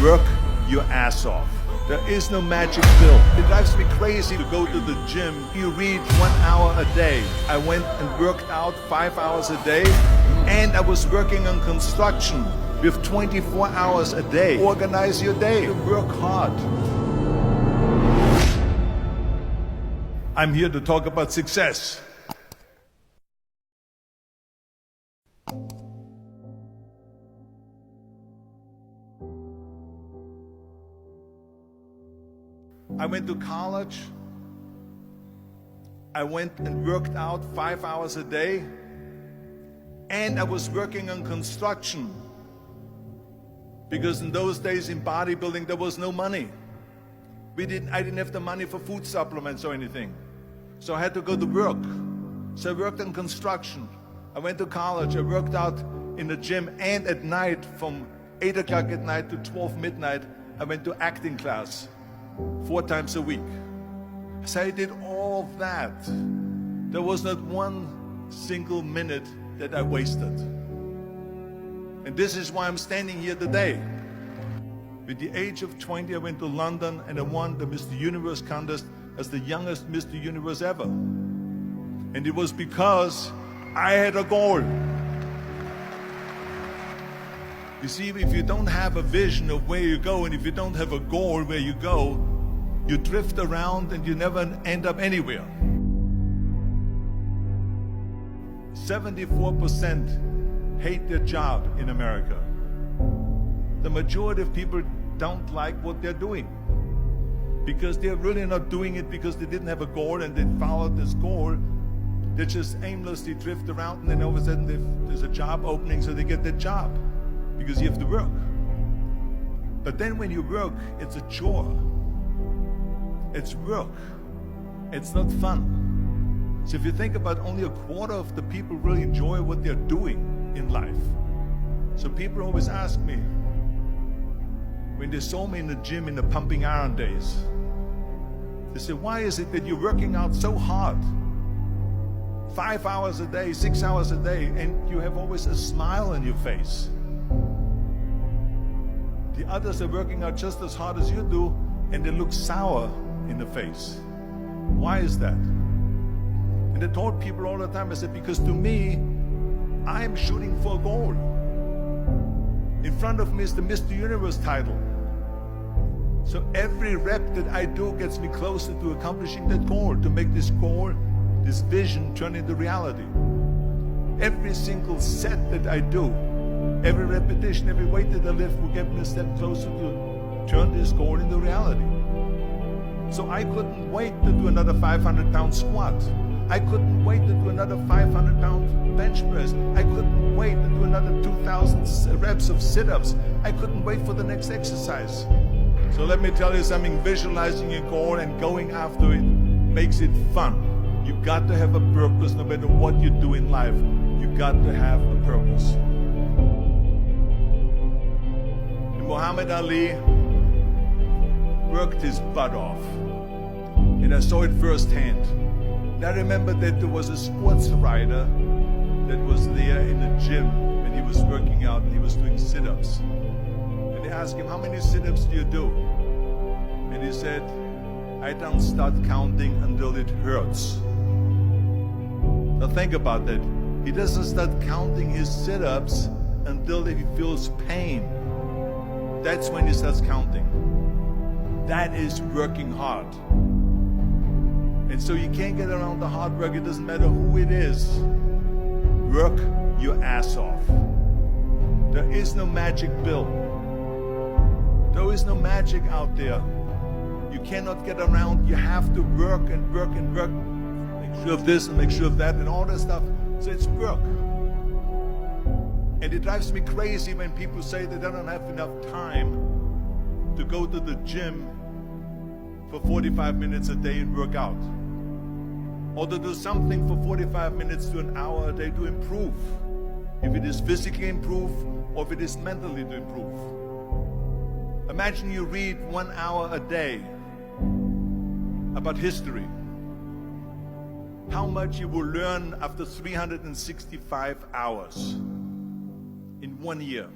work your ass off. There is no magic pill. It drives me crazy to go to the gym. You read 1 hour a day. I went and worked out 5 hours a day, and I was working on construction with 24 hours a day. Organize your day. Work hard. I'm here to talk about success. I went to college. I went and worked out 5 hours a day, and I was working on construction. Because in those days in bodybuilding there was no money. I didn't have the money for food supplements or anything. So I had to go to work. So I worked on construction. I went to college. I worked out in the gym, and at night from 8 o'clock at night to 12 midnight, I went to acting class 4 times a week. So I did all of that. There was not one single minute that I wasted. And this is why I'm standing here today. At the age of 20, I went to London and I won the Mr. Universe contest as the youngest Mr. Universe ever. And it was because I had a goal. You see, if you don't have a vision of where you go, and if you don't have a goal where you go, you drift around and you never end up anywhere. 74% hate their job in America. The majority of people don't like what they're doing because they're really not doing it because they didn't have a goal and they followed this goal. They just aimlessly drift around, and then all of a sudden there's a job opening, so they get that job because you have to work. But then when you work, it's a chore. It's work. It's not fun. So if you think about, only a quarter of the people really enjoy what they're doing in life. So people always ask me, when they saw me in the gym in the pumping iron days, they say, why is it that you're working out so hard? 5 hours a day, 6 hours a day, and you have always a smile on your face. The others are working out just as hard as you do, and they look sour in the face. Why is that? And I told people all the time, I said, because to me, I'm shooting for a goal. In front of me is the Mr. Universe title. So every rep that I do gets me closer to accomplishing that goal, to make this goal, this vision, turn into reality. Every single set that I do, every repetition, every weight that I lift will get me a step closer to turn this goal into reality. So I couldn't wait to do another 500-pound squat. I couldn't wait to do another 500-pound bench press. I couldn't wait to do another 2,000 reps of sit-ups. I couldn't wait for the next exercise. So let me tell you something, visualizing your goal and going after it makes it fun. You got to have a purpose no matter what you do in life. You got to have a purpose. And Muhammad Ali worked his butt off. And I saw it firsthand. And I remember that there was a sports writer that was there in the gym when he was working out and he was doing sit-ups. And they asked him, how many sit-ups do you do? And he said, I don't start counting until it hurts. Now think about that. He doesn't start counting his sit-ups until he feels pain. That's when he starts counting. That is working hard. And so you can't get around the hard work. It doesn't matter who it is. Work your ass off. There is no magic pill. There is no magic out there. You cannot get around. You have to work and work and work. Make sure of this and make sure of that and all that stuff. So it's work. And it drives me crazy when people say that they don't have enough time to go to the gym for 45 minutes a day and work out. Or to do something for 45 minutes to an hour a day to improve. If it is physically improve or if it is mentally to improve. Imagine you read 1 hour a day about history. How much you will learn after 365 hours in 1 year.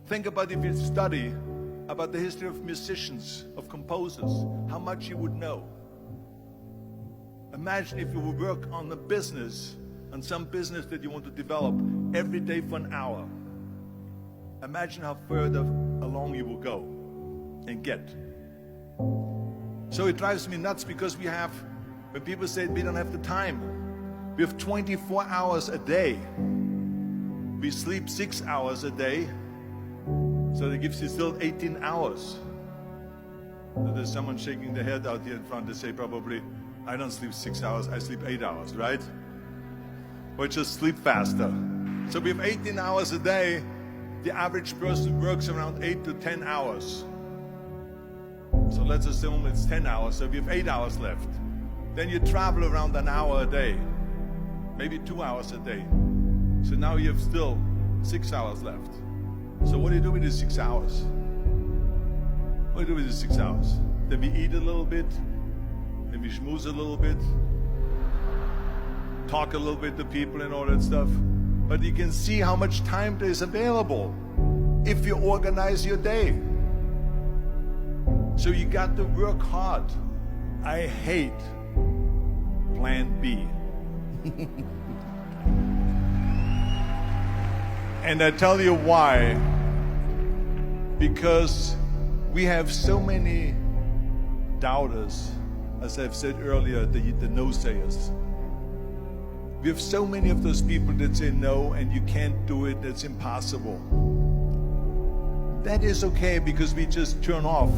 Think about if you study about the history of musicians, of composers, how much you would know. Imagine if you would work on a business, on some business that you want to develop every day for an hour. Imagine how further along you will go and get. So it drives me nuts because when people say we don't have the time, we have 24 hours a day. We sleep 6 hours a day, so that gives you still 18 hours. So there's someone shaking their head out here in front to say probably, I don't sleep 6 hours, I sleep 8 hours, right? Or just sleep faster. So we have 18 hours a day. The average person works around 8 to 10 hours. So let's assume it's 10 hours, so we have 8 hours left. Then you travel around an hour a day, maybe 2 hours a day. So now you have still 6 hours left. So what do you do with these 6 hours? What do you do with these 6 hours? Then we eat a little bit, then we schmooze a little bit, talk a little bit to people and all that stuff. But you can see how much time there is available if you organize your day. So you got to work hard. I hate plan B. And I tell you why. Because we have so many doubters, as I've said earlier, the no-sayers. We have so many of those people that say no and you can't do it, it's impossible. That is okay because we just turn off,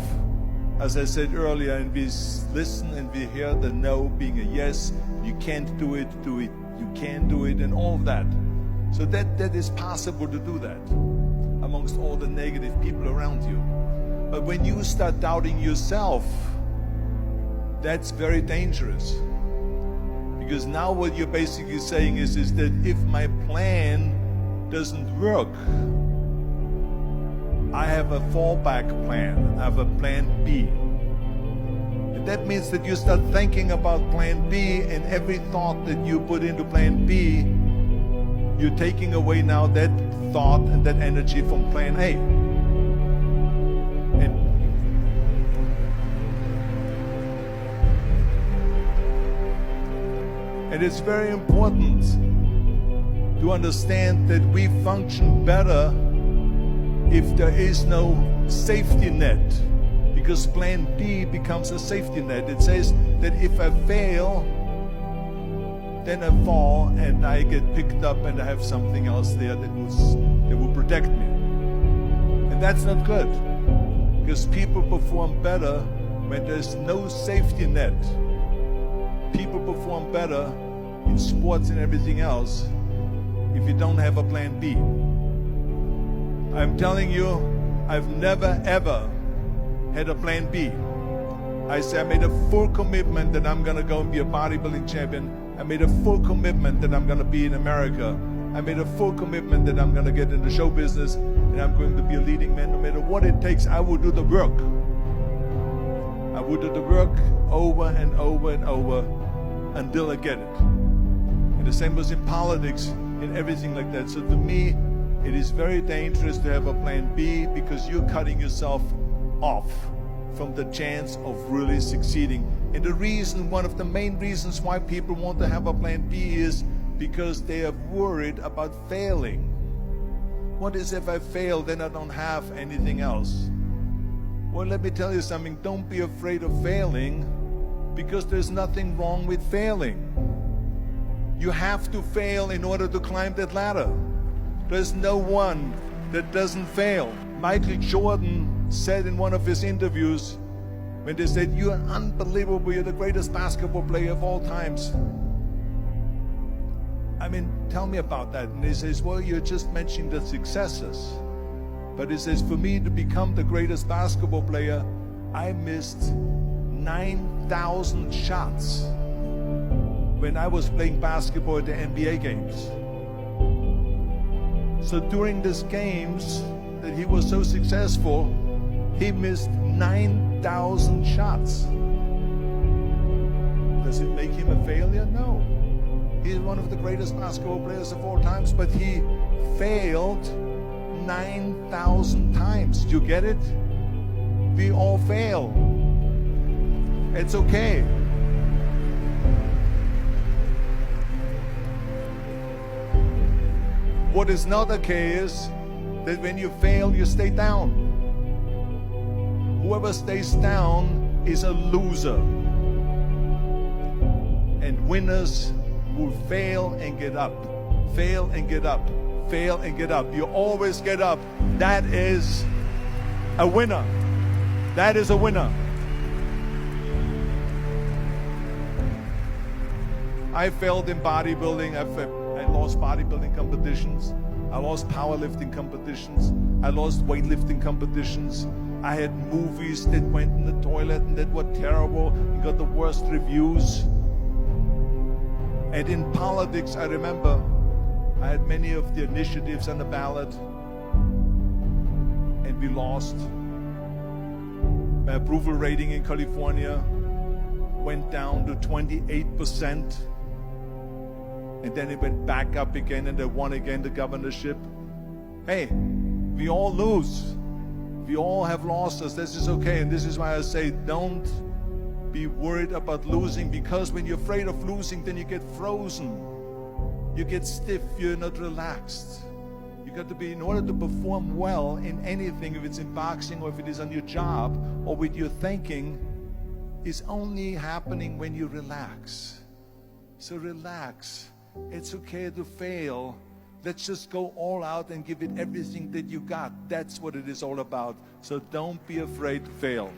as I said earlier, and we listen and we hear the no being a yes. You can't do it, you can do it, and all of that. So that is possible to do that amongst all the negative people around you. But when you start doubting yourself, that's very dangerous. Because now what you're basically saying is that if my plan doesn't work, I have a fallback plan, I have a plan B. And that means that you start thinking about plan B, and every thought that you put into plan B, you're taking away now that thought and that energy from plan A. And it's very important to understand that we function better if there is no safety net, because plan B becomes a safety net. It says that if I fail, then I fall and I get picked up and I have something else there that will protect me. And that's not good, because people perform better when there's no safety net. People perform better in sports and everything else if you don't have a plan B. I'm telling you, I've never ever had a plan B. I made a full commitment that I'm gonna go and be a bodybuilding champion. I made a full commitment that I'm gonna be in America. I made a full commitment that I'm gonna get in the show business and I'm going to be a leading man. No matter what it takes, I will do the work. I will do the work over and over and over until I get it. And the same was in politics and everything like that. So to me, it is very dangerous to have a plan B, because you're cutting yourself off from the chance of really succeeding. And the reason, one of the main reasons why people want to have a plan B is because they are worried about failing. What is if I fail, then I don't have anything else? Well, let me tell you something. Don't be afraid of failing, because there's nothing wrong with failing. You have to fail in order to climb that ladder. There's no one that doesn't fail. Michael Jordan said in one of his interviews, when they said, "You're unbelievable, you're the greatest basketball player of all times." I mean, tell me about that. And he says, well, you're just mentioning the successes. But he says, for me to become the greatest basketball player, I missed 9,000 shots when I was playing basketball at the NBA games. So during these games that he was so successful, he missed 9,000 shots. Does it make him a failure? No. He's one of the greatest basketball players of all times, but he failed 9,000 times. Do you get it? We all fail. It's okay. What is not okay is that when you fail, you stay down. Whoever stays down is a loser. And winners will fail and get up. Fail and get up. Fail and get up. You always get up. That is a winner. That is a winner. I failed in bodybuilding. I lost bodybuilding competitions. I lost powerlifting competitions. I lost weightlifting competitions. I had movies that went in the toilet and that were terrible and got the worst reviews. And in politics, I remember I had many of the initiatives on the ballot, and we lost. My approval rating in California went down to 28%, and then it went back up again, and I won again the governorship. Hey, we all lose. We all have losses. This is okay, and this is why I say don't be worried about losing, because when you're afraid of losing, then you get frozen. You get stiff, you're not relaxed. You got to be, in order to perform well in anything, if it's in boxing or if it is on your job or with your thinking, is only happening when you relax. So relax. It's okay to fail. Let's just go all out and give it everything that you got. That's what it is all about. So don't be afraid to fail.